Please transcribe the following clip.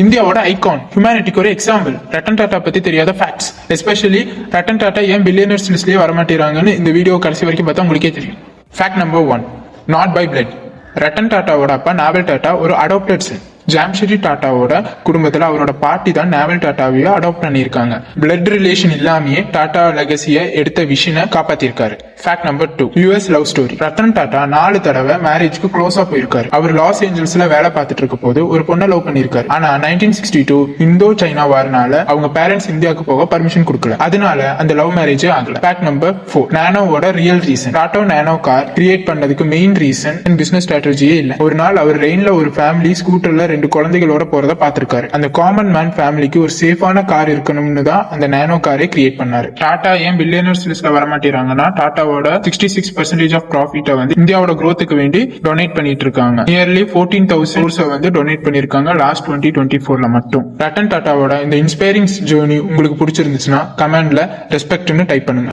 இந்தியாவோட ஐகான், ஹியூமனிட்டிக்கு ஒரு எக்ஸாம்பிள். ரத்தன் டாடா பத்தி தெரியாத ஃபேக்ட்ஸ், எஸ்பெஷலி ரத்தன் டாடா ஏன் பில்லியனர்ஸ் லிஸ்ட்லயே வரமாட்டேறாங்கன்னு இந்த வீடியோ கடைசி வரைக்கும் பார்த்தா உங்களுக்கே தெரியும். Fact number 1, not by blood. Ratan டாட்டாவோட அப்பா நாவல் டாட்டா ஒரு அடாப்டட் சன். ஜாம்ஷெட்ஜி டாட்டாவோட குடும்பத்துல அவரோட பாட்டி தான் நாவல் டாட்டாவையும் அடாப்ட் பண்ணியிருக்காங்க. பிளட் ரிலேஷன் இல்லாமயே டாட்டா லெகசியை எடுத்த விஷனை காப்பாத்திருக்காரு. Fact number 2, US love story. Ratan Tata 4 தடவை மேரேஜ்க்கு க்ளோஸா போயிருக்காரு. அவர் லாஸ் ஏஞ்சல்ஸ்ல வேலை பார்த்துட்டு இருக்க போது ஒரு பொண்ணை லவ் பண்ணிருக்காரு. ஆனா 1962 இந்தோ சைனா வார்னால அவங்க பேரண்ட்ஸ் இந்தியாவுக்கு போக பர்மிஷன் கொடுக்கல. அதனால அந்த லவ் மேரேஜே ஆகல. ஃபேக்ட் நம்பர் 4, நானோவோட real reason. Tata Nano car create பண்ணதுக்கு மெயின் ரீசன் பிசினஸ் ஸ்ட்ராட்டஜியே இல்ல. ஒரு நாள் அவர் ரெயின்ல ஒரு ஃபேமிலி ஸ்கூட்டர்ல 2 குழந்தைகளோட போறத பாத்திருக்காரு. அந்த காமன் மேன் ஃபேமிலிக்கு ஒரு சேஃபான கார் இருக்கணும்னு தான் அந்த நானோ காரை கிரியேட் பண்ணாரு. டாடா ஏன் பில்லியனர்ஸ் லிஸ்ட்ல வரமாட்டேறாங்கன்னா டாட்டாவோட 66% ஆஃப் ப்ராஃபிட்டை வந்து இந்தியாவோட growthக்கு வேண்டி டொனேட் பண்ணிட்டு இருக்காங்க. நியர்லி 14,000 crores வந்து டொனேட் பண்ணிருக்காங்க லாஸ்ட் 2024ல மட்டும். ரத்தன் டாட்டாவோட இந்த இன்ஸ்பைரிங் ஜேர்னி உங்களுக்கு பிடிச்சிருந்துச்சுன்னா கமெண்ட்ல ரெஸ்பெக்ட்னு டைப் பண்ணுங்க.